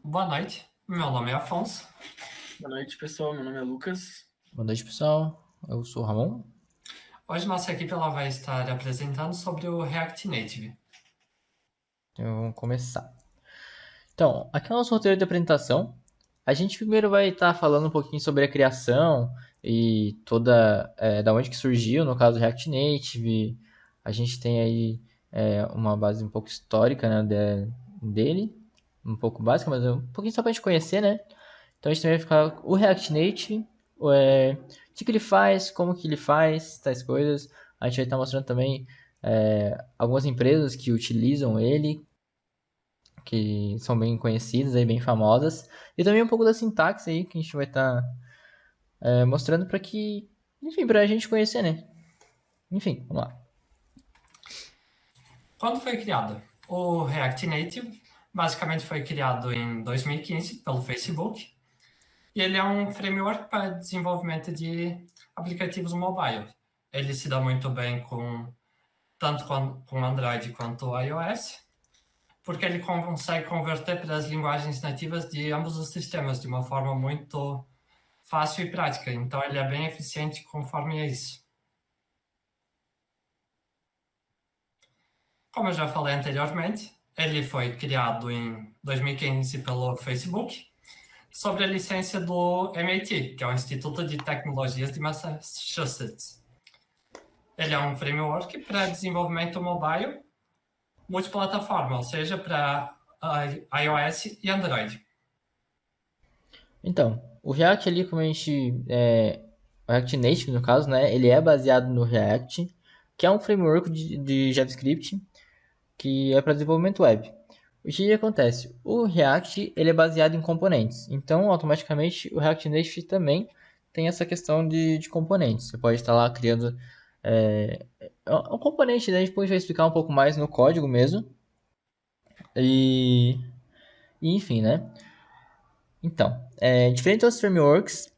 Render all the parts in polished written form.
Boa noite, meu nome é Afonso. Boa noite, pessoal. Meu nome é Lucas. Boa noite, pessoal. Eu sou o Ramon. Hoje nossa equipe ela vai estar apresentando sobre o React Native. Então, vamos começar. Então, aqui é o nosso roteiro de apresentação. A gente primeiro vai estar falando um pouquinho sobre a criação e toda, da onde que surgiu, no caso, o React Native. A gente tem aí uma base um pouco histórica, né, dele, um pouco básica, mas um pouquinho só para a gente conhecer, né? Então a gente também vai ficar o React Native, o que ele faz, como que ele faz, tais coisas. A gente vai estar mostrando também algumas empresas que utilizam ele, que são bem conhecidas, aí, bem famosas. E também um pouco da sintaxe aí, que a gente vai estar mostrando para que, enfim, para a gente conhecer, né? Enfim, vamos lá. Quando foi criado? O React Native basicamente foi criado em 2015 pelo Facebook e ele é um framework para desenvolvimento de aplicativos mobile. Ele se dá muito bem tanto com Android quanto iOS, porque ele consegue converter para as linguagens nativas de ambos os sistemas de uma forma muito fácil e prática. Então ele é bem eficiente conforme é isso. Como eu já falei anteriormente, ele foi criado em 2015 pelo Facebook, sob a licença do MIT, que é o Instituto de Tecnologias de Massachusetts. Ele é um framework para desenvolvimento mobile multiplataforma, ou seja, para iOS e Android. Então, o React ali, como a gente. O React Native, no caso, né? Ele é baseado no React, que é um framework de JavaScript que é para desenvolvimento web. O que acontece? O React ele é baseado em componentes, então automaticamente o React Native também tem essa questão de componentes. Você pode estar lá criando um componente, né? Depois a gente vai explicar um pouco mais no código mesmo. E, enfim, né? Então, diferente dos frameworks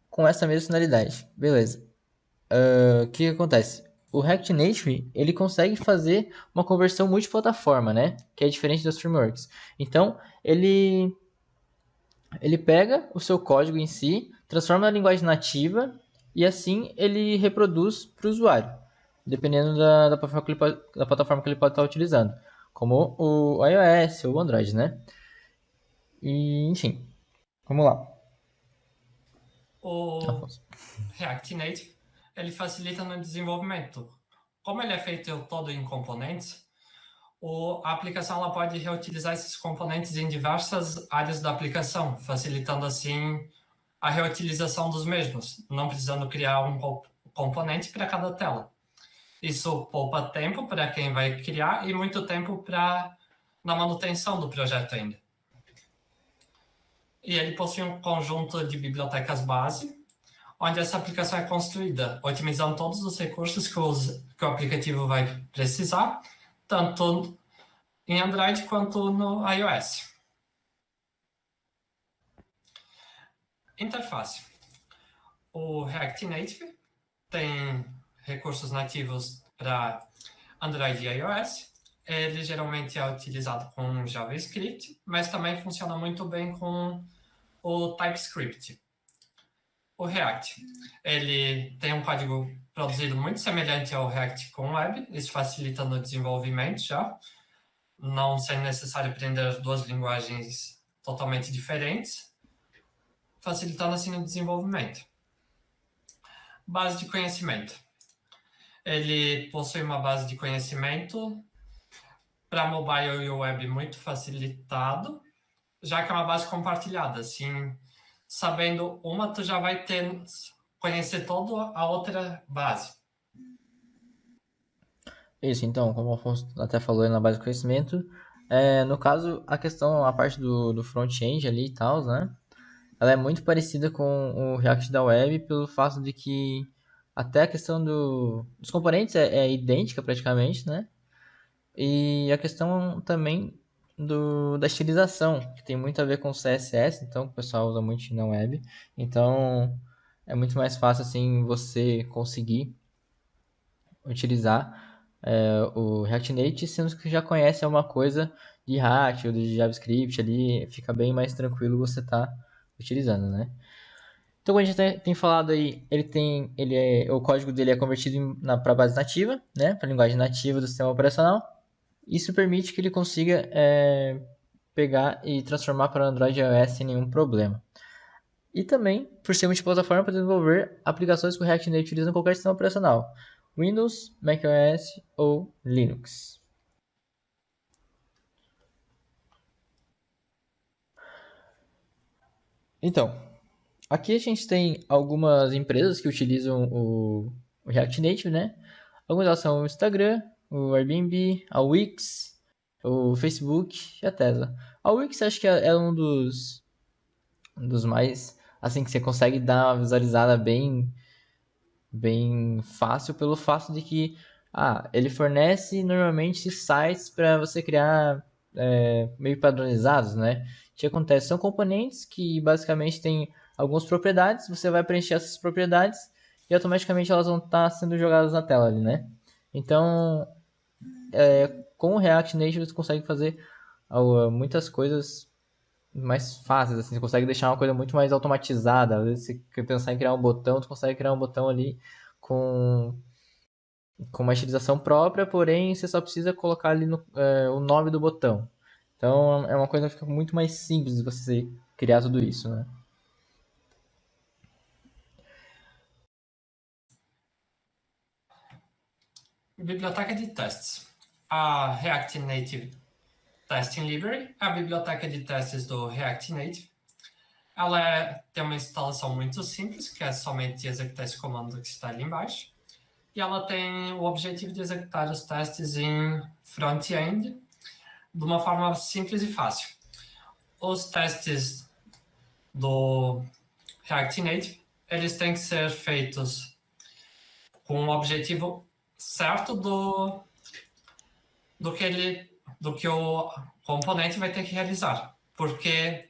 com essa mesma finalidade. Beleza. O que acontece? O React Native ele consegue fazer uma conversão multiplataforma, né? Que é diferente dos frameworks. Então, ele pega o seu código em si, transforma na linguagem nativa e assim ele reproduz para o usuário, dependendo da plataforma que ele pode estar utilizando, como o iOS ou o Android, né? E, enfim, vamos lá, O Afonso. React Native ele facilita no desenvolvimento. Como ele é feito todo em componentes, a aplicação ela pode reutilizar esses componentes em diversas áreas da aplicação, facilitando assim a reutilização dos mesmos, não precisando criar um componente para cada tela. Isso poupa tempo para quem vai criar e muito tempo na manutenção do projeto ainda. E ele possui um conjunto de bibliotecas base, onde essa aplicação é construída, otimizando todos os recursos que o aplicativo vai precisar, tanto em Android quanto no iOS. Interface. O React Native tem recursos nativos para Android e iOS. Ele geralmente é utilizado com JavaScript, mas também funciona muito bem com o TypeScript. O React, ele tem um código produzido muito semelhante ao React com Web, isso facilita no desenvolvimento já, não sendo necessário aprender duas linguagens totalmente diferentes, facilitando assim o desenvolvimento. Base de conhecimento. Ele possui uma base de conhecimento para mobile e web muito facilitado, já que é uma base compartilhada. Assim, sabendo uma, tu já vai conhecer toda a outra base. Isso, então, como o Afonso até falou aí na base de conhecimento, no caso, a parte do front-end ali e tal, né? Ela é muito parecida com o React da web pelo fato de que até a questão dos componentes é idêntica praticamente, né? E a questão também da estilização, que tem muito a ver com o CSS, então o pessoal usa muito na web. Então é muito mais fácil assim você conseguir utilizar o React Native, sendo que já conhece uma coisa de React ou de JavaScript ali, fica bem mais tranquilo você tá utilizando, né? Então, como a gente tem falado aí, o código dele é convertido para base nativa, né? Para linguagem nativa do sistema operacional. Isso permite que ele consiga pegar e transformar para Android e iOS sem nenhum problema. E também, por ser multiplataforma, para desenvolver aplicações que o React Native utiliza em qualquer sistema operacional. Windows, macOS ou Linux. Então, aqui a gente tem algumas empresas que utilizam o React Native, né? Algumas delas são o Instagram, o Airbnb, a Wix, o Facebook e a Tesla. A Wix acho que é um dos mais, assim, que você consegue dar uma visualizada bem fácil pelo fato de que ele fornece normalmente sites para você criar meio padronizados, né? O que acontece? São componentes que basicamente têm algumas propriedades, você vai preencher essas propriedades e automaticamente elas vão estar sendo jogadas na tela ali, né? Então, com o React Native você consegue fazer muitas coisas mais fáceis, assim, você consegue deixar uma coisa muito mais automatizada. Às vezes você quer pensar em criar um botão, você consegue criar um botão ali com, com uma estilização própria, porém você só precisa colocar ali o nome do botão. Então é uma coisa que fica muito mais simples de você criar tudo isso, né? Biblioteca de testes. A React Native Testing Library é a biblioteca de testes do React Native. Ela tem uma instalação muito simples, que é somente executar esse comando que está ali embaixo. E ela tem o objetivo de executar os testes em front-end de uma forma simples e fácil. Os testes do React Native, eles têm que ser feitos com o objetivo certo do que o componente vai ter que realizar. Porque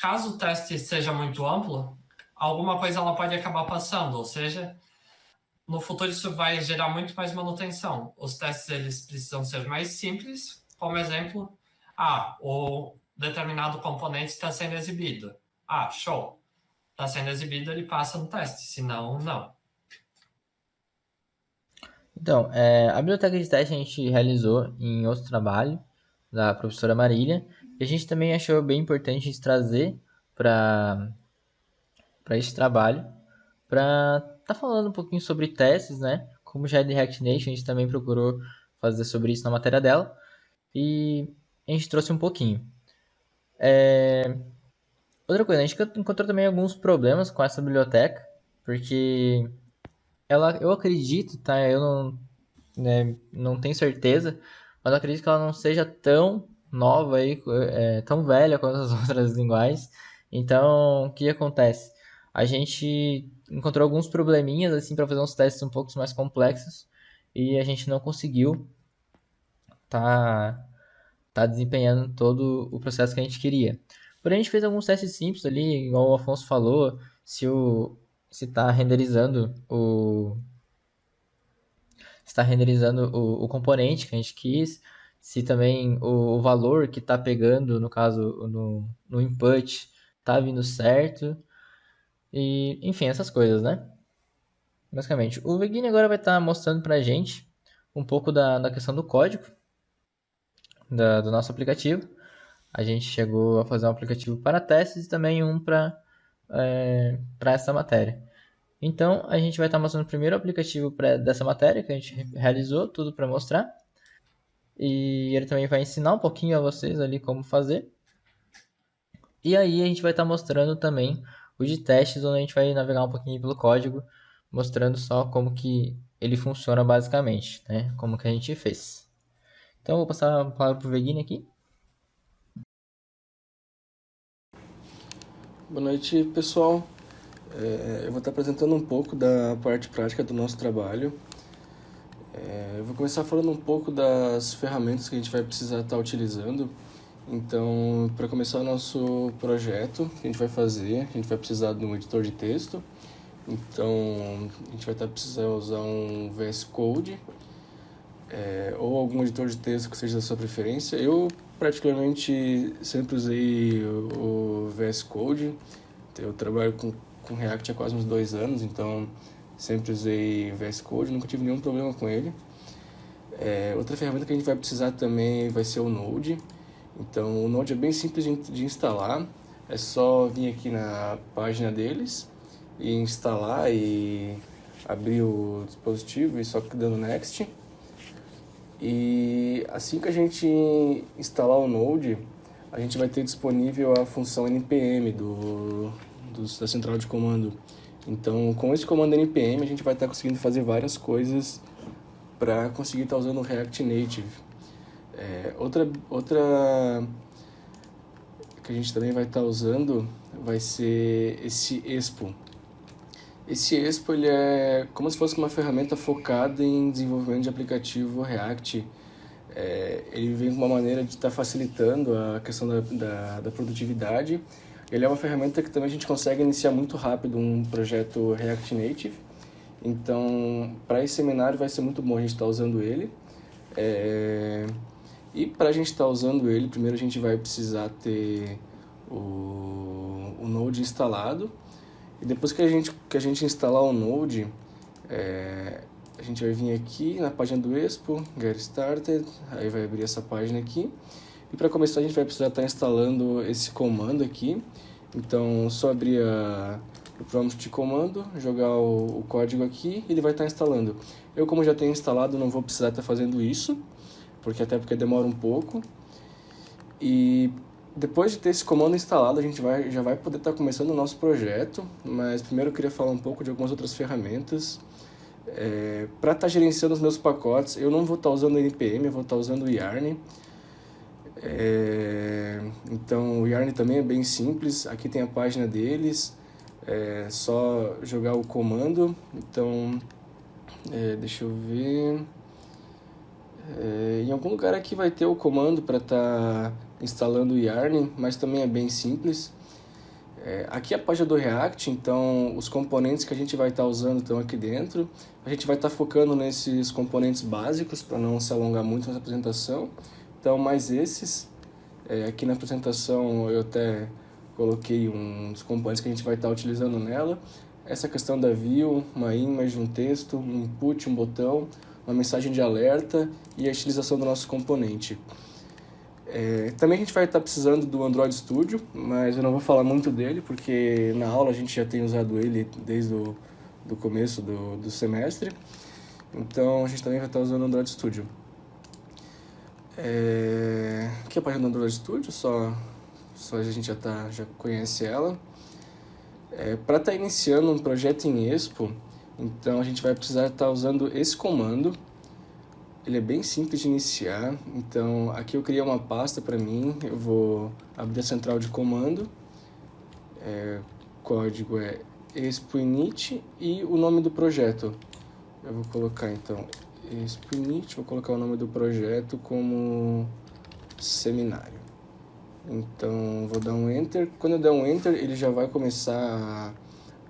caso o teste seja muito amplo, alguma coisa ela pode acabar passando, ou seja, no futuro isso vai gerar muito mais manutenção. Os testes eles precisam ser mais simples, como exemplo, o determinado componente está sendo exibido. Show. Está sendo exibido, ele passa no teste, senão, não. Então, a biblioteca de teste a gente realizou em outro trabalho da professora Marília, e a gente também achou bem importante a gente trazer para esse trabalho, para tá falando um pouquinho sobre testes, né? Como já é de React Native, a gente também procurou fazer sobre isso na matéria dela, e a gente trouxe um pouquinho. Outra coisa, a gente encontrou também alguns problemas com essa biblioteca, porque eu acredito, tá? Eu não, né, não tenho certeza, mas eu acredito que ela não seja tão nova aí, tão velha quanto as outras linguagens. Então, o que acontece? A gente encontrou alguns probleminhas assim para fazer uns testes um pouco mais complexos e a gente não conseguiu tá desempenhando todo o processo que a gente queria. Porém, a gente fez alguns testes simples ali, igual o Afonso falou, se está renderizando o componente que a gente quis, se também o valor que está pegando, no caso, no input, está vindo certo, e enfim, essas coisas, né? Basicamente, o Vegini agora vai estar mostrando para a gente um pouco da questão do código do nosso aplicativo. A gente chegou a fazer um aplicativo para testes e também um para essa matéria. Então, a gente vai estar mostrando o primeiro aplicativo dessa matéria que a gente realizou, tudo para mostrar. E ele também vai ensinar um pouquinho a vocês ali como fazer. E aí a gente vai estar mostrando também o de testes, onde a gente vai navegar um pouquinho pelo código, mostrando só como que ele funciona basicamente, né? Como que a gente fez. Então, eu vou passar a palavra para o Vegini aqui. Boa noite, pessoal. Eu vou estar apresentando um pouco da parte prática do nosso trabalho. Eu vou começar falando um pouco das ferramentas que a gente vai precisar estar utilizando. Então, para começar o nosso projeto que a gente vai fazer, a gente vai precisar de um editor de texto. Então, a gente vai estar precisando usar um VS Code ou algum editor de texto que seja da sua preferência. Eu particularmente sempre usei o VS Code. Eu trabalho com React há quase uns 2 anos, então sempre usei VS Code, nunca tive nenhum problema com ele. Outra ferramenta que a gente vai precisar também vai ser o Node. Então o Node é bem simples de instalar, é só vir aqui na página deles e instalar e abrir o dispositivo e só dando Next. E assim que a gente instalar o Node, a gente vai ter disponível a função npm da central de comando. Então, com esse comando npm, a gente vai estar conseguindo fazer várias coisas para conseguir estar usando o React Native. Outra que a gente também vai estar usando vai ser esse Expo. Esse Expo ele é como se fosse uma ferramenta focada em desenvolvimento de aplicativo React. Ele vem com uma maneira de estar facilitando a questão da produtividade. Ele é uma ferramenta que também a gente consegue iniciar muito rápido um projeto React Native. Então, para esse seminário vai ser muito bom a gente estar usando ele. E para a gente estar usando ele, primeiro a gente vai precisar ter o Node instalado. E depois que a gente instalar o Node, a gente vai vir aqui na página do Expo, Get Started, aí vai abrir essa página aqui. E para começar a gente vai precisar estar instalando esse comando aqui. Então, só abrir o prompt de comando, jogar o código aqui e ele vai estar instalando. Eu, como já tenho instalado, não vou precisar estar fazendo isso, até porque demora um pouco. E depois de ter esse comando instalado, a gente já vai poder estar começando o nosso projeto, mas primeiro eu queria falar um pouco de algumas outras ferramentas. Para estar gerenciando os meus pacotes, eu não vou estar usando o npm, eu vou estar usando o Yarn. Então o Yarn também é bem simples, aqui tem a página deles, é só jogar o comando. Então, deixa eu ver... em algum lugar aqui vai ter o comando para estar instalando o Yarn, mas também é bem simples. Aqui é a página do React, então os componentes que a gente vai estar usando estão aqui dentro. A gente vai estar focando nesses componentes básicos para não se alongar muito nessa apresentação. Então, mais esses. Aqui na apresentação eu até coloquei uns componentes que a gente vai estar utilizando nela. Essa questão da view, uma image, um texto, um input, um botão, uma mensagem de alerta e a estilização do nosso componente. Também a gente vai estar precisando do Android Studio, mas eu não vou falar muito dele, porque na aula a gente já tem usado ele desde o começo do semestre. Então a gente também vai estar usando o Android Studio. Aqui é a página do Android Studio, só a gente já conhece ela. Para estar iniciando um projeto em Expo, então a gente vai precisar estar usando esse comando. Ele é bem simples de iniciar, então aqui eu criei uma pasta para mim, eu vou abrir a central de comando, o código é expo-init e o nome do projeto. Eu vou colocar então expo-init, vou colocar o nome do projeto como seminário. Então vou dar um Enter, quando eu der um Enter ele já vai começar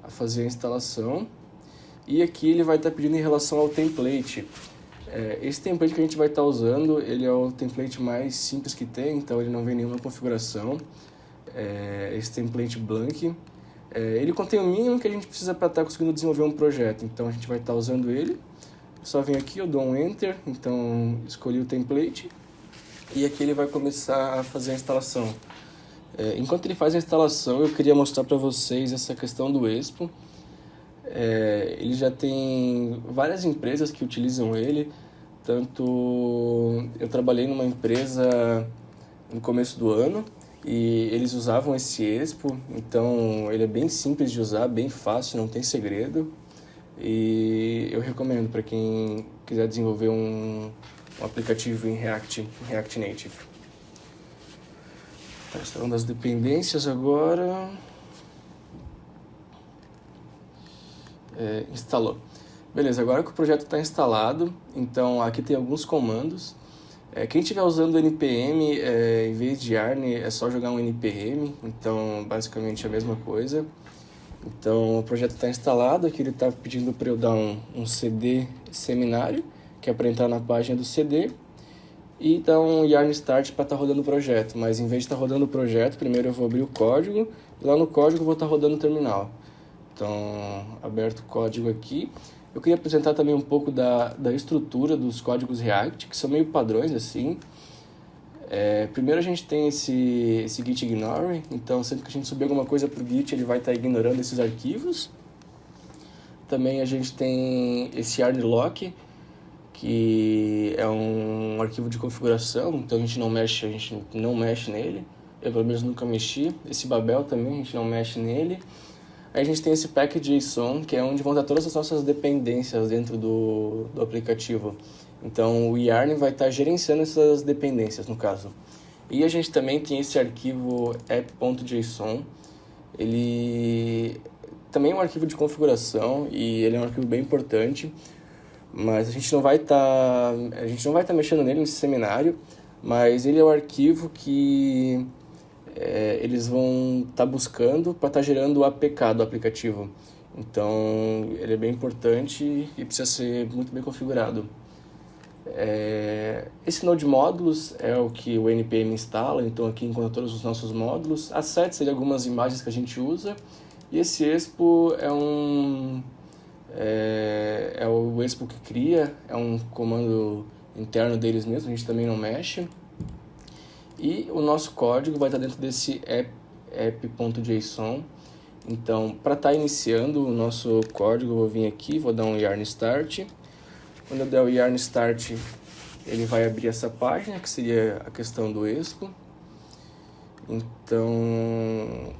a fazer a instalação. E aqui ele vai estar pedindo em relação ao template. Esse template que a gente vai estar usando, ele é o template mais simples que tem, então ele não vem nenhuma configuração. Esse template blank. Ele contém o mínimo que a gente precisa para estar conseguindo desenvolver um projeto, então a gente vai estar usando ele. Eu só venho aqui, eu dou um Enter, então escolhi o template. E aqui ele vai começar a fazer a instalação. Enquanto ele faz a instalação, eu queria mostrar para vocês essa questão do Expo. Ele já tem várias empresas que utilizam ele, tanto eu trabalhei numa empresa no começo do ano e eles usavam esse Expo, então ele é bem simples de usar, bem fácil, não tem segredo e eu recomendo para quem quiser desenvolver um aplicativo em React Native. Tá instalando as dependências agora. Instalou. Beleza, agora que o projeto está instalado, então aqui tem alguns comandos. Quem estiver usando o npm, em vez de yarn, é só jogar um npm, então basicamente é a mesma coisa. Então o projeto está instalado, aqui ele está pedindo para eu dar um cd seminário, que é para entrar na página do cd. e dar um yarn start para estar rodando o projeto. Mas em vez de estar rodando o projeto, primeiro eu vou abrir o código e lá no código eu vou estar rodando o terminal. Então, aberto o código aqui. Eu queria apresentar também um pouco da estrutura dos códigos React, que são meio padrões assim. Primeiro a gente tem esse git ignore, então sempre que a gente subir alguma coisa para o git, ele vai estar ignorando esses arquivos. Também a gente tem esse yarn lock, que é um arquivo de configuração, então a gente não mexe nele. Eu pelo menos nunca mexi. Esse Babel também a gente não mexe nele. Aí a gente tem esse pack.json, que é onde vão estar todas as nossas dependências dentro do aplicativo. Então o Yarn vai estar gerenciando essas dependências, no caso. E a gente também tem esse arquivo app.json. Ele também é um arquivo de configuração e ele é um arquivo bem importante, mas a gente não vai estar mexendo nele nesse seminário, mas ele é o arquivo que eles vão estar buscando para estar gerando o APK do aplicativo. Então ele é bem importante e precisa ser muito bem configurado. Esse Node Módulos é o que o NPM instala, então aqui encontra todos os nossos módulos. Assets seriam algumas imagens que a gente usa. E esse Expo é o Expo que cria, é um comando interno deles mesmo, a gente também não mexe. E o nosso código vai estar dentro desse app.json. Então, para estar iniciando o nosso código, eu vou vir aqui, vou dar um yarn start. Quando eu der o yarn start, ele vai abrir essa página, que seria a questão do Expo. Então,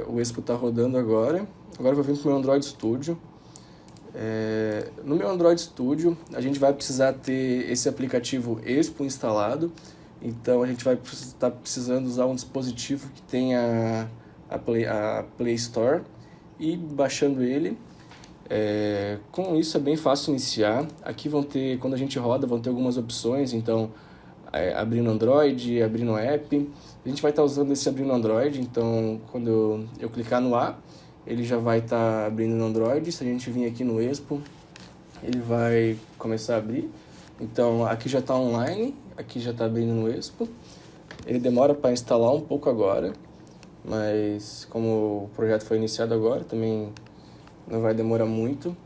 o Expo está rodando agora. Agora eu vou vir para o meu Android Studio. No meu Android Studio, a gente vai precisar ter esse aplicativo Expo instalado. Então, a gente vai estar precisando usar um dispositivo que tenha a Play Store e baixando ele. Com isso é bem fácil iniciar. Aqui quando a gente roda, vão ter algumas opções. Então, abrindo Android, abrindo app. A gente vai estar usando esse abrindo Android. Então, quando eu clicar no A, ele já vai estar abrindo no Android. Se a gente vir aqui no Expo, ele vai começar a abrir. Então, aqui já está online, aqui já está abrindo no Expo. Ele demora para instalar um pouco agora, mas como o projeto foi iniciado agora, também não vai demorar muito.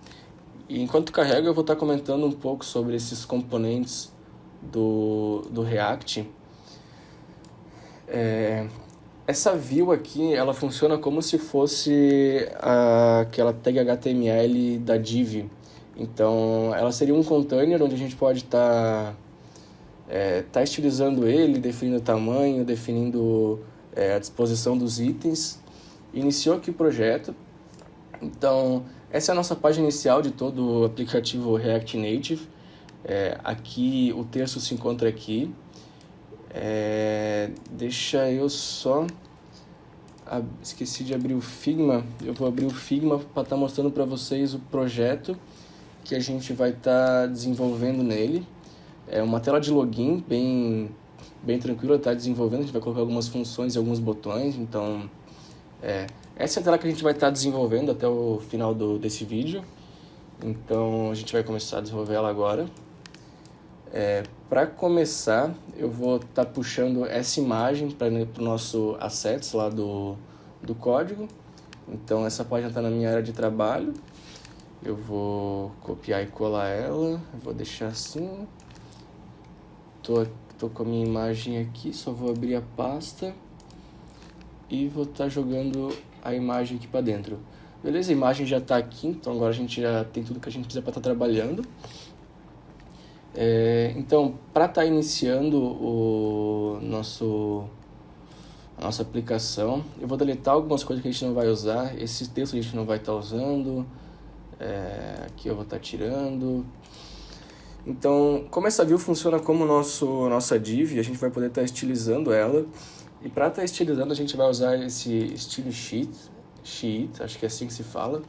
E enquanto carrega, eu vou estar comentando um pouco sobre esses componentes do React. Essa view aqui, ela funciona como se fosse aquela tag HTML da div. Então, ela seria um container onde a gente pode estar estilizando ele, definindo o tamanho, definindo a disposição dos itens. Iniciou aqui o projeto. Então, essa é a nossa página inicial de todo o aplicativo React Native. Aqui, o texto se encontra aqui. Deixa eu só... esqueci de abrir o Figma. Eu vou abrir o Figma para estar mostrando para vocês o projeto que a gente vai estar desenvolvendo nele. É uma tela de login bem tranquila, está desenvolvendo. A gente vai colocar algumas funções e alguns botões. Então, essa é a tela que a gente vai estar desenvolvendo até o final desse vídeo. Então, a gente vai começar a desenvolver ela agora. Para começar, eu vou estar puxando essa imagem para o nosso assets lá do código. Então, essa página está na minha área de trabalho. Eu vou copiar e colar ela. Eu vou deixar assim. Tô com a minha imagem aqui, só vou abrir a pasta e vou estar jogando a imagem aqui para dentro. Beleza, a imagem já está aqui, então agora a gente já tem tudo que a gente precisa para estar trabalhando. Então, para estar iniciando a nossa aplicação, eu vou deletar algumas coisas que a gente não vai usar. Esse texto a gente não vai estar usando. Aqui eu vou estar tirando. Então, como essa view funciona como nossa div, a gente vai poder estar estilizando ela. E para estar estilizando, a gente vai usar esse Style Sheet, acho que é assim que se fala.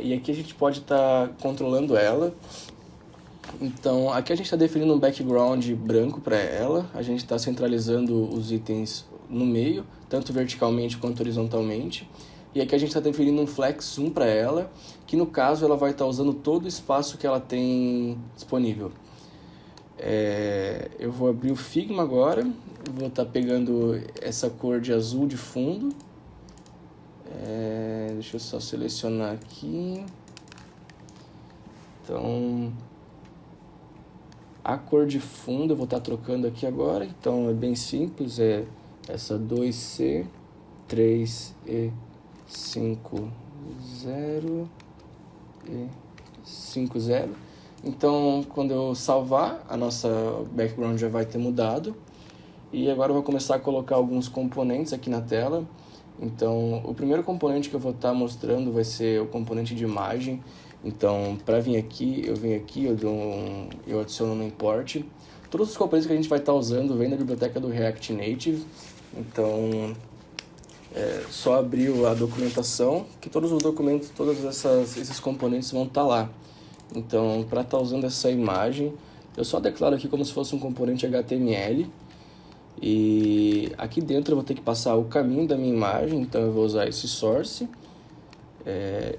E aqui a gente pode estar controlando ela. Então, aqui a gente está definindo um background branco para ela. A gente está centralizando os itens no meio, tanto verticalmente quanto horizontalmente. E aqui a gente está definindo um flex zoom para ela, que no caso ela vai estar usando todo o espaço que ela tem disponível. Eu vou abrir o Figma agora, vou estar pegando essa cor de azul de fundo. Deixa eu só selecionar aqui. Então, a cor de fundo eu vou estar trocando aqui agora. Então é bem simples, é essa 2C, 3E, 5, 0 e 5, 0. Então, quando eu salvar, a nossa background já vai ter mudado. E agora eu vou começar a colocar alguns componentes aqui na tela. Então, o primeiro componente que eu vou estar mostrando vai ser o componente de imagem. Então, para vir aqui, eu adiciono no import. Todos os componentes que a gente vai estar usando vêm da biblioteca do React Native. Então, só abrir a documentação, que todos os documentos, esses componentes vão estar lá. Então, para estar usando essa imagem, eu só declaro aqui como se fosse um componente HTML. E aqui dentro eu vou ter que passar o caminho da minha imagem, então eu vou usar esse source.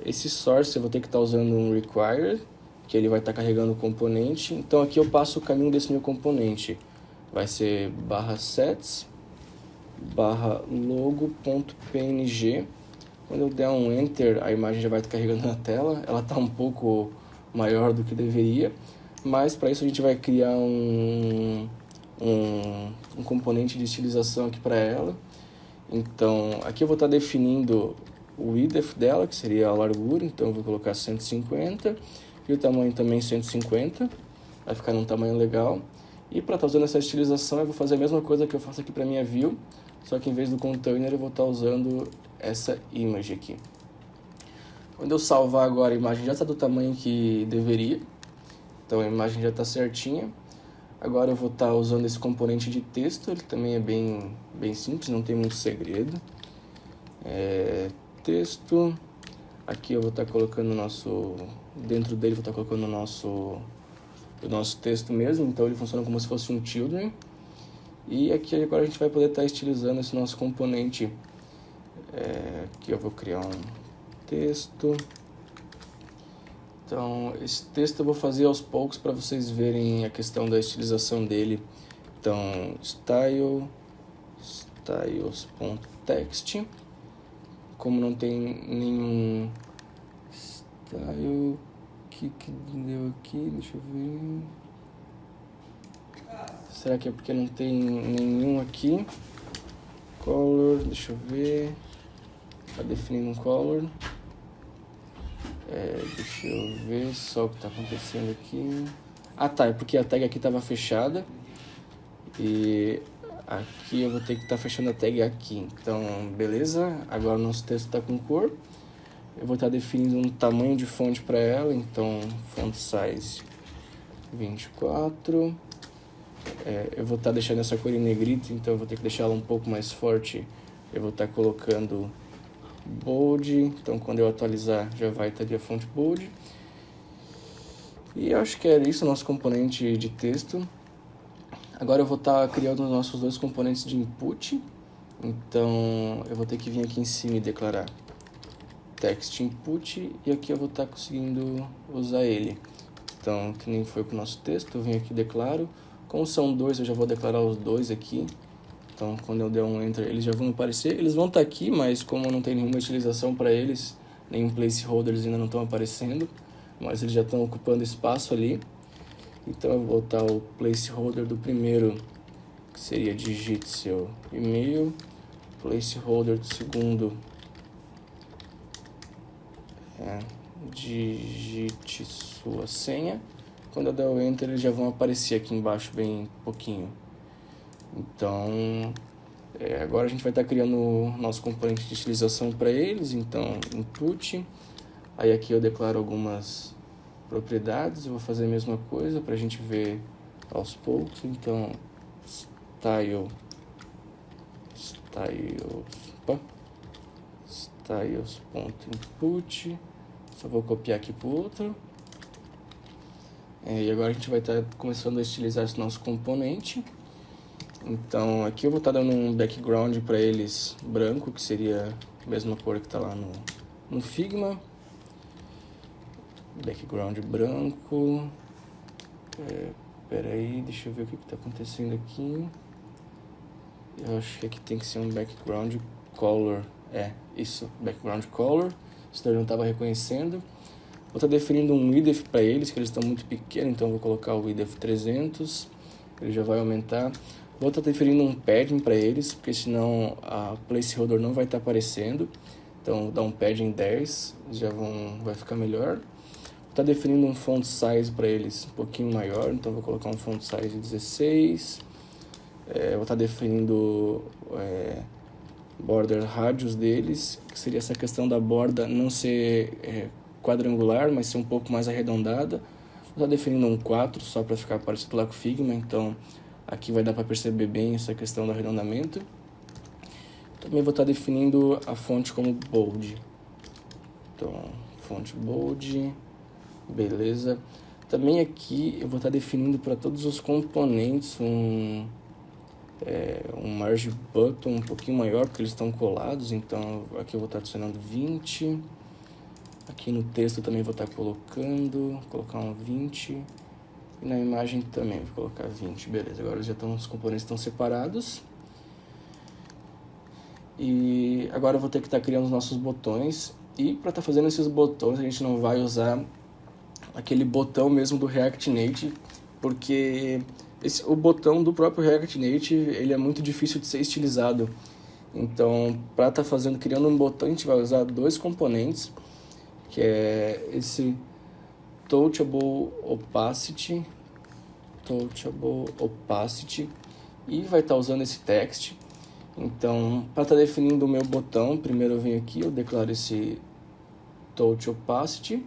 Esse source eu vou ter que estar usando um required, que ele vai estar carregando o componente. Então aqui eu passo o caminho desse meu componente. Vai ser /sets /logo.png. Quando eu der um enter, a imagem já vai estar carregando na tela. Ela está um pouco maior do que deveria, mas para isso a gente vai criar um componente de estilização aqui para ela. Então aqui eu vou estar definindo o width dela, que seria a largura, então eu vou colocar 150 e o tamanho também 150, vai ficar num tamanho legal. E para estar usando essa estilização eu vou fazer a mesma coisa que eu faço aqui para minha view, só que em vez do container eu vou estar usando essa image aqui. Quando eu salvar agora, a imagem já está do tamanho que deveria, então a imagem já está certinha. Agora eu vou estar usando esse componente de texto, ele também é bem simples, não tem muito segredo. Texto, aqui eu vou estar colocando dentro dele vou estar colocando o nosso texto mesmo, então ele funciona como se fosse um children. E aqui agora a gente vai poder estar estilizando esse nosso componente. Aqui eu vou criar um texto. Então, esse texto eu vou fazer aos poucos para vocês verem a questão da estilização dele. Então, styles.text. Como não tem nenhum style, o que deu aqui? Deixa eu ver. Será que é porque não tem nenhum aqui? Color, deixa eu ver. Tá definindo um color. Deixa eu ver só o que está acontecendo aqui. Tá, é porque a tag aqui estava fechada. E aqui eu vou ter que estar fechando a tag aqui. Então, beleza. Agora o nosso texto está com cor. Eu vou estar definindo um tamanho de fonte para ela. Então, font size 24. Eu vou estar deixando essa cor em negrito, então eu vou ter que deixar ela um pouco mais forte. Eu vou estar colocando bold, então quando eu atualizar já vai estar ali a fonte bold. E eu acho que era isso o nosso componente de texto. Agora eu vou estar criando os nossos dois componentes de input. Então eu vou ter que vir aqui em cima e declarar text input, e aqui eu vou estar conseguindo usar ele. Então, que nem foi com o nosso texto, eu venho aqui e declaro. Como são dois, eu já vou declarar os dois aqui. Então, quando eu der um enter, eles já vão aparecer. Eles vão estar aqui, mas como não tem nenhuma utilização para eles, nenhum placeholder, eles ainda não estão aparecendo, mas eles já estão ocupando espaço ali. Então, eu vou botar o placeholder do primeiro, que seria digite seu e-mail. Placeholder do segundo, digite sua senha. Quando eu der o enter, eles já vão aparecer aqui embaixo bem pouquinho. Então, agora a gente vai estar criando o nosso componente de estilização para eles. Então, input. Aí aqui eu declaro algumas propriedades. Eu vou fazer a mesma coisa para a gente ver aos poucos. Então, styles.input. Só vou copiar aqui para o outro. E agora a gente vai estar começando a estilizar esse nosso componente. Então aqui eu vou estar dando um background para eles branco, que seria a mesma cor que está lá no Figma. Background branco. Pera aí, deixa eu ver o que está acontecendo aqui. Eu acho que aqui tem que ser um background color. Isso, background color. Isso daí eu não estava reconhecendo. Vou estar definindo um width para eles, que eles estão muito pequenos, então vou colocar o width 300. Ele já vai aumentar. Vou estar definindo um padding para eles, porque senão a placeholder não vai estar aparecendo. Então vou dar um padding 10, vai ficar melhor. Vou estar definindo um font size para eles um pouquinho maior, então vou colocar um font size 16. Vou estar definindo border radius deles, que seria essa questão da borda não ser quadrangular, mas ser um pouco mais arredondada. Vou estar definindo um 4, só para ficar parecido lá com o Figma, então aqui vai dar para perceber bem essa questão do arredondamento. Também vou estar definindo a fonte como bold. Então, fonte bold, beleza. Também aqui eu vou estar definindo para todos os componentes um margin button um pouquinho maior, porque eles estão colados, então aqui eu vou estar adicionando 20. Aqui no texto também vou estar colocar um 20. E na imagem também vou colocar 20, beleza. Agora os componentes estão separados. E agora eu vou ter que estar criando os nossos botões. E para estar fazendo esses botões, a gente não vai usar aquele botão mesmo do React Native, porque o botão do próprio React Native ele é muito difícil de ser estilizado. Então, para estar criando um botão, a gente vai usar dois componentes, que é esse Touchable Opacity, e vai estar usando esse text. Então, para estar definindo o meu botão, primeiro eu venho aqui, eu declaro esse Touch Opacity,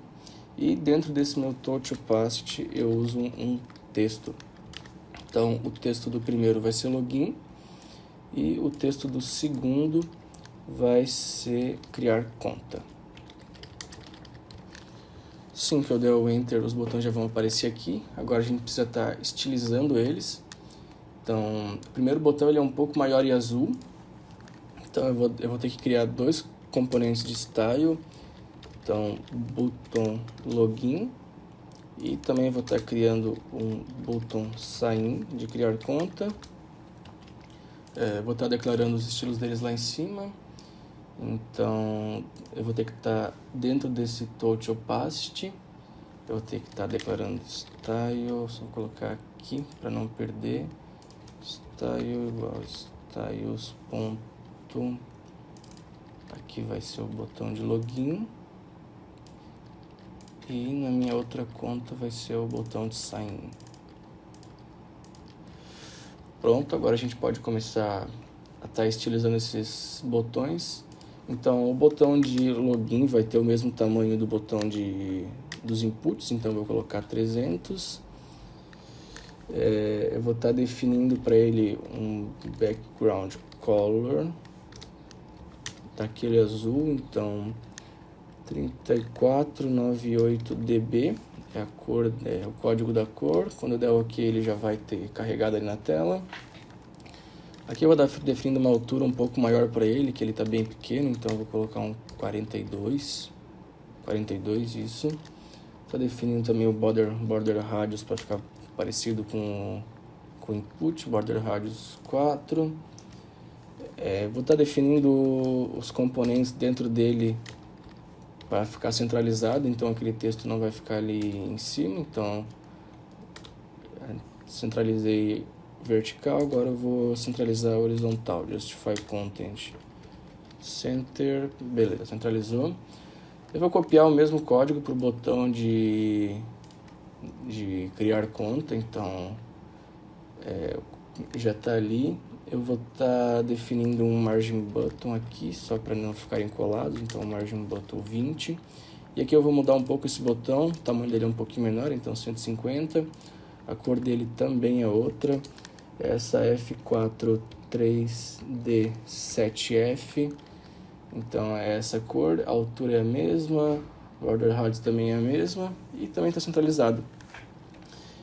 e dentro desse meu Touch Opacity eu uso um texto. Então, o texto do primeiro vai ser login, e o texto do segundo vai ser criar conta. Assim que eu der o Enter, os botões já vão aparecer aqui. Agora a gente precisa estar estilizando eles. Então, o primeiro botão ele é um pouco maior e azul. Então, eu vou ter que criar dois componentes de style. Então, button login. E também vou estar criando um button sign de criar conta. Vou estar declarando os estilos deles lá em cima. Então, eu vou ter que estar dentro desse touch opacity. Eu vou ter que estar declarando style. Só vou colocar aqui para não perder. Style igual styles ponto. Aqui vai ser o botão de login. E na minha outra conta vai ser o botão de sign. Pronto, agora a gente pode começar a estar estilizando esses botões. Então, o botão de login vai ter o mesmo tamanho do botão dos inputs, então eu vou colocar 300. Eu vou estar definindo para ele um background color, daquele azul, então 3498db é a cor, é o código da cor. Quando eu der OK, ele já vai ter carregado ali na tela. Aqui eu vou estar definindo uma altura um pouco maior para ele, que ele está bem pequeno, então eu vou colocar um 42, isso. Estou definindo também o border radius para ficar parecido com o input, border radius 4. Vou estar definindo os componentes dentro dele para ficar centralizado, então aquele texto não vai ficar ali em cima. Então, centralizei vertical, agora eu vou centralizar horizontal, justify content, center, beleza, centralizou. Eu vou copiar o mesmo código para o botão de criar conta, então já está ali. Eu vou estar definindo um margin button aqui, só para não ficarem colados, então margin button 20. E aqui eu vou mudar um pouco esse botão, o tamanho dele é um pouquinho menor, então 150. A cor dele também é outra, essa F43D7F, então é essa cor, a altura é a mesma, o border radius também é a mesma e também está centralizado.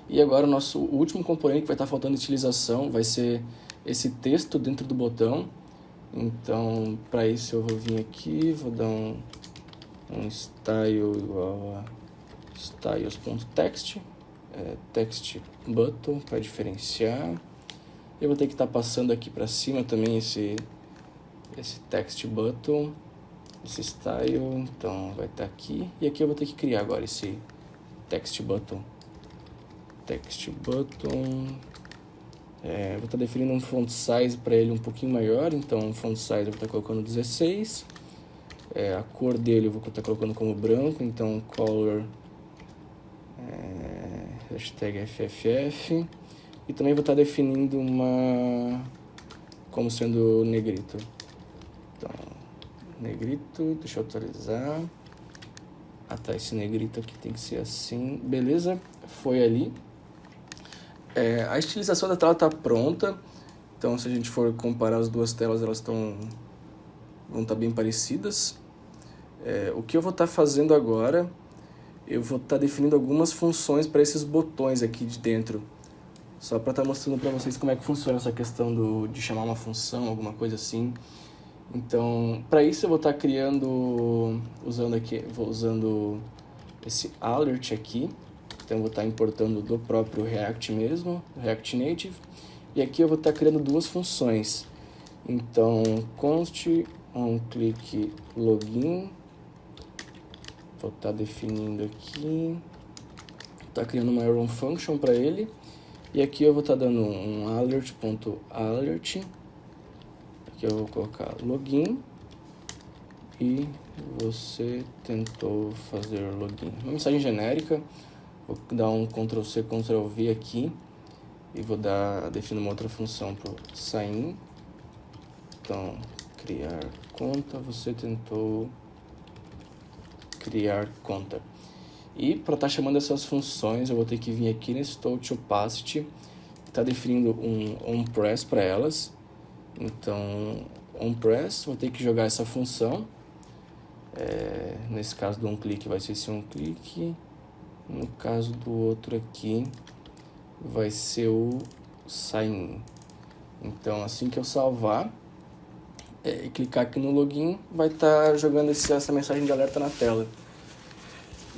E agora o nosso último componente que vai estar faltando utilização vai ser esse texto dentro do botão. Então, para isso eu vou vir aqui, vou dar um style igual a styles.text. text button para diferenciar. Eu vou ter que estar passando aqui para cima também esse text button, esse style, então vai estar aqui. E aqui eu vou ter que criar agora esse text button. Vou estar definindo um font size para ele um pouquinho maior, então o font size eu vou estar colocando 16. A cor dele eu vou estar colocando como branco, então color #FFF. E também vou estar definindo como sendo negrito. Então, negrito, deixa eu atualizar. Tá, esse negrito aqui tem que ser assim. Beleza, foi ali. A estilização da tela está pronta. Então, se a gente for comparar as duas telas, elas vão estar bem parecidas. O que eu vou estar fazendo agora, eu vou estar definindo algumas funções para esses botões aqui de dentro. Só para estar mostrando para vocês como é que funciona essa questão de chamar uma função, alguma coisa assim. Então, para isso eu vou estar usando esse alert aqui. Então, eu vou estar importando do próprio React mesmo, React Native. E aqui eu vou estar criando duas funções. Então, const onClick login. Vou estar definindo aqui. Estar criando uma run function para ele. E aqui eu vou estar dando um alert.alert. Aqui eu vou colocar login. E você tentou fazer login. Uma mensagem genérica. Vou dar um Ctrl+C, Ctrl+V aqui. E vou definir uma outra função para o sign in. Então, criar conta. Você tentou criar conta. E para estar chamando essas funções, eu vou ter que vir aqui nesse touch opacity, está definindo um onPress para elas. Então, onPress, vou ter que jogar essa função. Nesse caso do onClick vai ser esse onClick. No caso do outro aqui, vai ser o sign. Então, assim que eu salvar e clicar aqui no login, vai estar jogando essa mensagem de alerta na tela.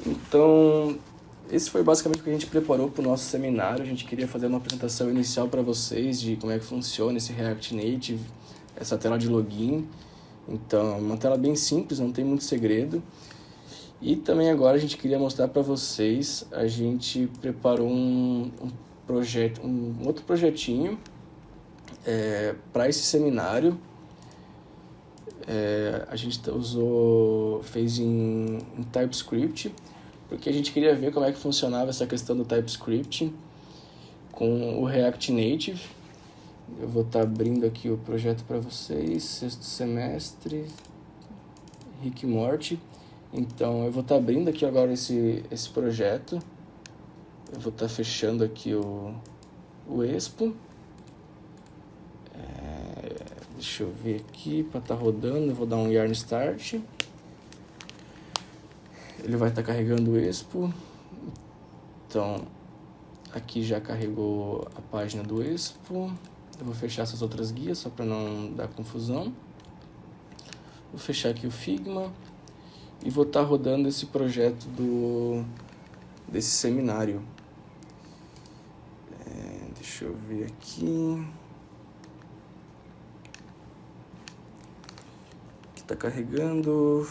Então, esse foi basicamente o que a gente preparou para o nosso seminário. A gente queria fazer uma apresentação inicial para vocês de como é que funciona esse React Native, essa tela de login. Então, uma tela bem simples, não tem muito segredo. E também agora a gente queria mostrar para vocês, a gente preparou um outro projetinho para esse seminário. A gente fez em TypeScript, porque a gente queria ver como é que funcionava essa questão do TypeScript com o React Native. Eu vou estar abrindo aqui o projeto para vocês, sexto semestre, Rick e Morty. Então, eu vou estar abrindo aqui agora esse projeto. Eu vou estar fechando aqui o Expo. Deixa eu ver aqui, para estar rodando, eu vou dar um yarn start. Ele vai estar carregando o Expo. Então, aqui já carregou a página do Expo. Eu vou fechar essas outras guias, só para não dar confusão. Vou fechar aqui o Figma. E vou estar rodando esse projeto desse seminário. Deixa eu ver aqui. Está carregando.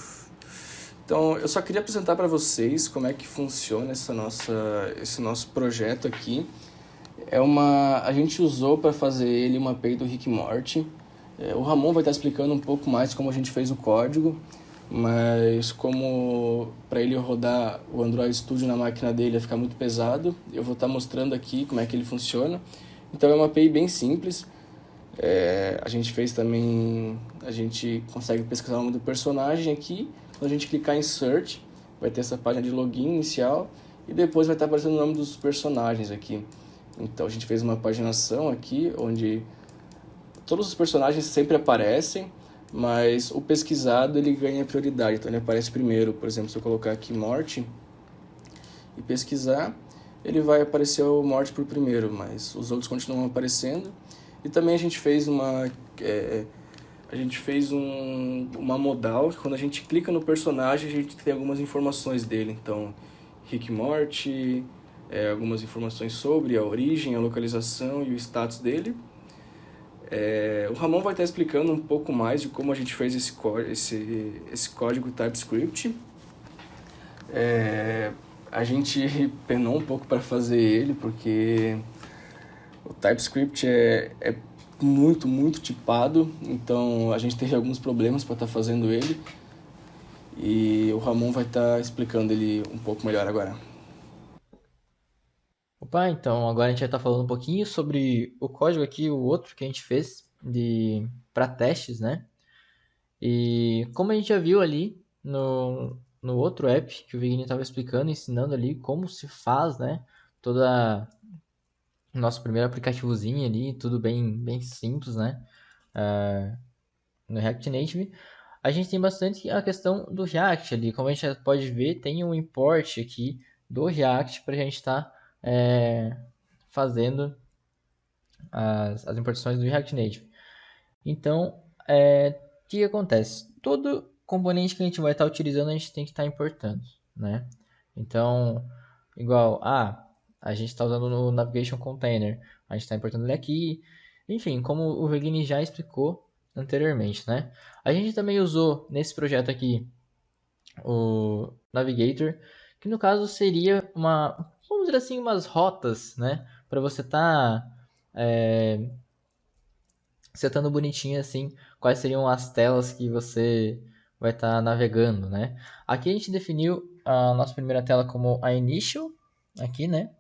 Então, eu só queria apresentar para vocês como é que funciona esse nosso projeto aqui. A gente usou para fazer ele uma API do Rick e Morty. O Ramon vai estar explicando um pouco mais como a gente fez o código, mas como para ele rodar o Android Studio na máquina dele ia ficar muito pesado, eu vou estar mostrando aqui como é que ele funciona. Então, é uma API bem simples. A gente fez também, a gente consegue pesquisar o nome do personagem aqui. Quando a gente clicar em Search, vai ter essa página de login inicial e depois vai estar aparecendo o nome dos personagens aqui. Então, a gente fez uma paginação aqui, onde todos os personagens sempre aparecem, mas o pesquisado ele ganha prioridade, então ele aparece primeiro. Por exemplo, se eu colocar aqui Morty e pesquisar, ele vai aparecer o Morty por primeiro, mas os outros continuam aparecendo. E também a gente fez uma modal, que quando a gente clica no personagem, a gente tem algumas informações dele. Então, Rick e Morty, algumas informações sobre a origem, a localização e o status dele. O Ramon vai estar explicando um pouco mais de como a gente fez esse código TypeScript. A gente penou um pouco para fazer ele, porque o TypeScript é muito, muito tipado, então a gente teve alguns problemas para estar fazendo ele. E o Ramon vai estar explicando ele um pouco melhor agora. Opa, então agora a gente vai estar falando um pouquinho sobre o código aqui, o outro que a gente fez para testes, né? E como a gente já viu ali no outro app que o Vigni estava explicando, ensinando ali como se faz, né? Toda o nosso primeiro aplicativozinho ali, tudo bem simples, né? No React Native. A gente tem bastante a questão do React ali. Como a gente já pode ver, tem um import aqui do React para a gente estar fazendo as importações do React Native. Então, o que acontece? Todo componente que a gente vai estar utilizando, a gente tem que estar importando, né? Então, igual, a gente está usando no Navigation Container, a gente está importando ele aqui. Enfim, como o Regini já explicou anteriormente, né? A gente também usou nesse projeto aqui o Navigator, que no caso seria vamos dizer assim, umas rotas, né? Para você estar setando bonitinho assim quais seriam as telas que você vai estar navegando, né? Aqui a gente definiu a nossa primeira tela como a initial, aqui, né?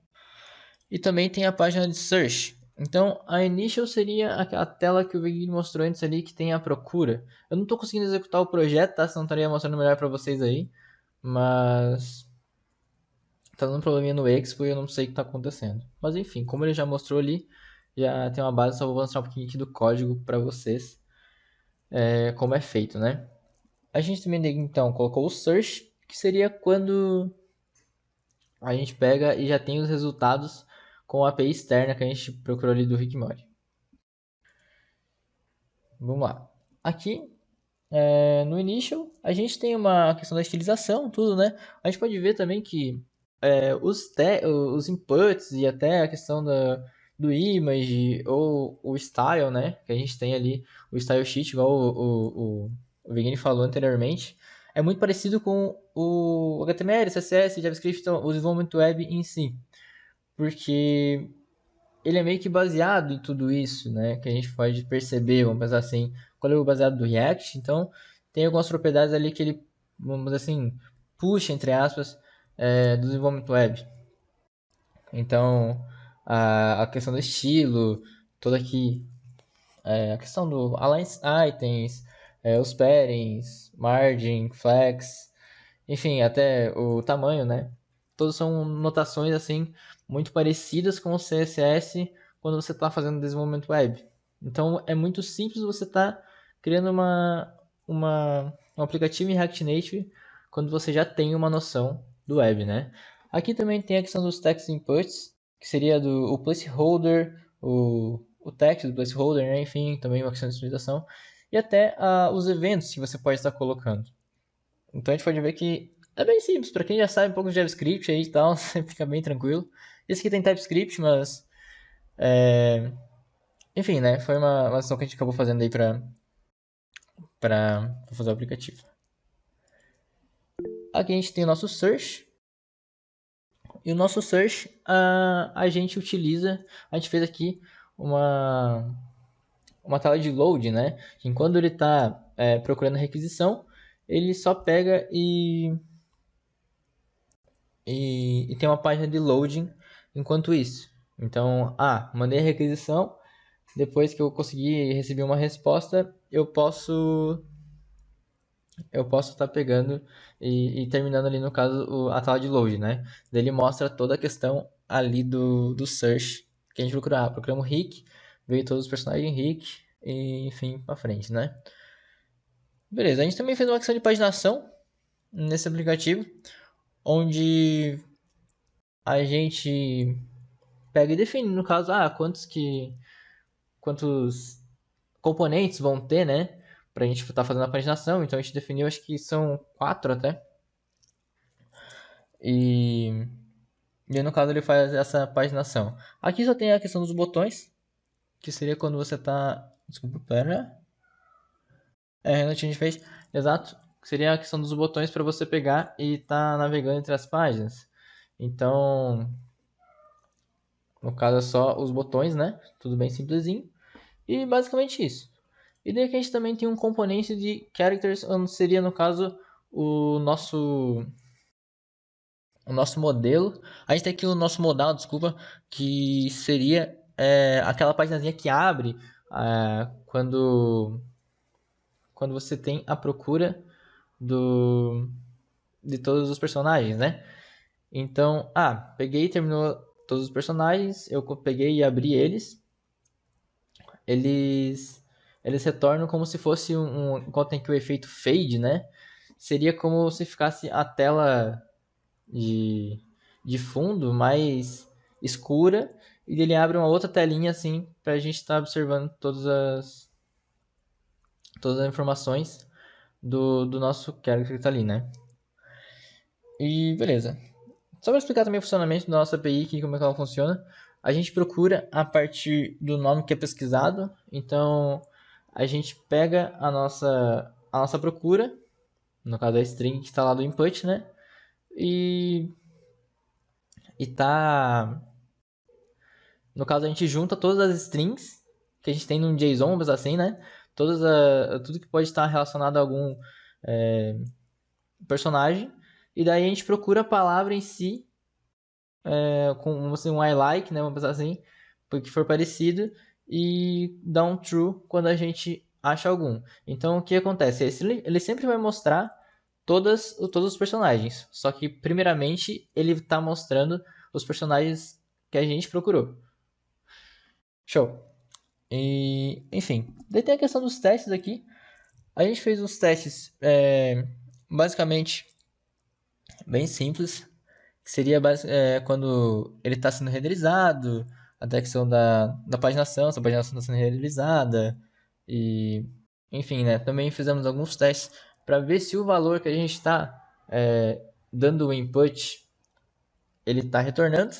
E também tem a página de search. Então, a initial seria a tela que o Vigui mostrou antes ali, que tem a procura. Eu não estou conseguindo executar o projeto, tá? Senão estaria mostrando melhor para vocês aí. Mas tá dando um probleminha no Expo e eu não sei o que está acontecendo. Mas enfim, como ele já mostrou ali, já tem uma base, só vou mostrar um pouquinho aqui do código para vocês, como é feito, né? A gente também então colocou o search, que seria quando a gente pega e já tem os resultados com a API externa que a gente procurou ali do Hikmori. Vamos lá. Aqui, no initial, a gente tem uma questão da estilização, tudo, né? A gente pode ver também que os inputs e até a questão do image ou o style, né? Que a gente tem ali, o style sheet, igual o Vigini falou anteriormente, é muito parecido com o HTML, CSS, JavaScript, então, o desenvolvimento web em si. Porque ele é meio que baseado em tudo isso, né? Que a gente pode perceber, vamos pensar assim, qual é o baseado do React, então tem algumas propriedades ali que ele, vamos dizer assim, puxa, entre aspas, do desenvolvimento web. Então, a questão do estilo, toda aqui, a questão do align items, os pairings, margin, flex, enfim, até o tamanho, né? Todos são notações assim muito parecidas com o CSS quando você está fazendo desenvolvimento web. Então é muito simples você estar criando um aplicativo em React Native quando você já tem uma noção do web, né? Aqui também tem a questão dos text inputs, que seria o placeholder, o text do placeholder, né? Enfim, também uma questão de utilização, e até os eventos que você pode estar colocando. Então a gente pode ver que é bem simples, para quem já sabe um pouco de JavaScript aí e tal, fica bem tranquilo. Esse aqui tem TypeScript, mas enfim, né? Foi uma ação que a gente acabou fazendo aí para fazer o aplicativo. Aqui a gente tem o nosso search. E o nosso search a gente utiliza, a gente fez aqui uma tela de load, né? Enquanto ele está procurando requisição, ele só pega e tem uma página de loading enquanto isso. Então, mandei a requisição, depois que eu conseguir receber uma resposta, eu posso estar pegando e terminando ali, no caso, a tela de load, né? Daí ele mostra toda a questão ali do search que a gente procurou. Procuramos Rick, veio todos os personagens Rick, e enfim, pra frente, né? Beleza, a gente também fez uma questão de paginação nesse aplicativo, onde a gente pega e define, no caso, quantos componentes vão ter, né? Pra gente estar fazendo a paginação. Então a gente definiu, acho que são 4 até. E E aí, no caso, ele faz essa paginação. Aqui só tem a questão dos botões, que seria quando você tá... Desculpa, pera. A gente fez. Exato. Que seria a questão dos botões para você pegar e tá navegando entre as páginas. Então, no caso é só os botões, né? Tudo bem simplesinho. E basicamente isso. E daí que a gente também tem um componente de characters, onde seria no caso o nosso modelo. A gente tem aqui o nosso modal, desculpa, que seria aquela paginazinha que abre quando você tem a procura de todos os personagens, né? Então, peguei e terminou todos os personagens, eu peguei e abri eles. Eles retornam como se fosse enquanto tem aqui o efeito fade, né? Seria como se ficasse a tela de, de fundo mais escura e ele abre uma outra telinha assim para a gente estar observando todas as informações do nosso character que tá ali, né? E beleza. Só para explicar também o funcionamento da nossa API, como é que ela funciona, a gente procura a partir do nome que é pesquisado. Então, a gente pega a nossa procura, no caso a string que está lá do input, né? E tá... No caso, a gente junta todas as strings que a gente tem num JSON, mas assim, né? Tudo que pode estar relacionado a algum personagem. E daí a gente procura a palavra em si com assim, um I like, né? Vamos pensar assim, porque for parecido, e dá um true quando a gente acha algum. Então o que acontece? Ele sempre vai mostrar todos os personagens. Só que primeiramente ele está mostrando os personagens que a gente procurou. Show. E enfim, daí tem a questão dos testes aqui. A gente fez os testes basicamente bem simples, que seria quando ele está sendo renderizado, a questão da paginação, se a paginação está sendo renderizada, e enfim, né? Também fizemos alguns testes para ver se o valor que a gente está dando o input ele está retornando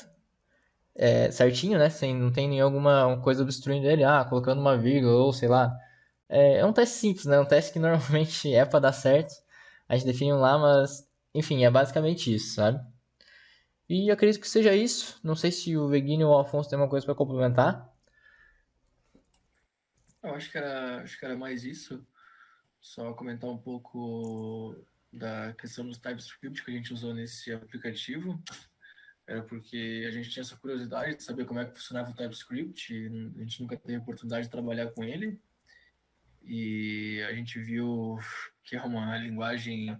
certinho, né? Não tem nenhuma coisa obstruindo ele, colocando uma vírgula ou sei lá. É um teste simples, né? Um teste que normalmente é para dar certo. A gente define um lá, mas enfim, é basicamente isso, sabe? E eu acredito que seja isso. Não sei se o Veguinho ou o Alfonso tem uma coisa para complementar. Eu acho que era mais isso. Só comentar um pouco da questão dos TypeScript que a gente usou nesse aplicativo. Era porque a gente tinha essa curiosidade de saber como é que funcionava o TypeScript. E a gente nunca teve oportunidade de trabalhar com ele. E a gente viu que é uma linguagem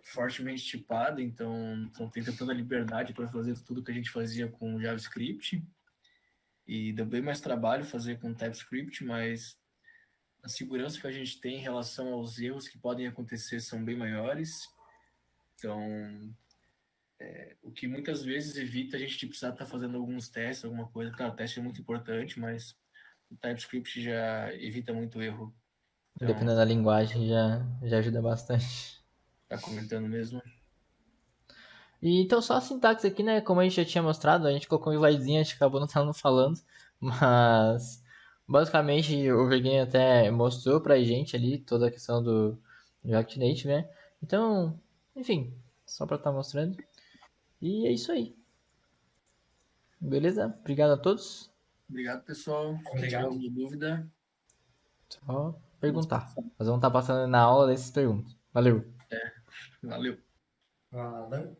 fortemente tipada, então tem toda a liberdade para fazer tudo que a gente fazia com JavaScript. E deu bem mais trabalho fazer com TypeScript, mas a segurança que a gente tem em relação aos erros que podem acontecer são bem maiores. Então, o que muitas vezes evita a gente precisar estar fazendo alguns testes, alguma coisa. Claro, o teste é muito importante, mas o TypeScript já evita muito erro. Então, Dependendo da linguagem, já ajuda bastante. tá comentando mesmo. E então, só a sintaxe aqui, né? Como a gente já tinha mostrado, a gente colocou um slidezinho, a gente acabou não falando. Mas, basicamente, o Veguinho até mostrou pra gente ali toda a questão do React Native, né? Então, enfim, só pra estar mostrando. E é isso aí. Beleza? Obrigado a todos. Obrigado, pessoal. Se tiver Obrigado. alguma dúvida, Só perguntar. Nós vamos estar passando na aula dessas perguntas. Valeu! valeu. Valeu.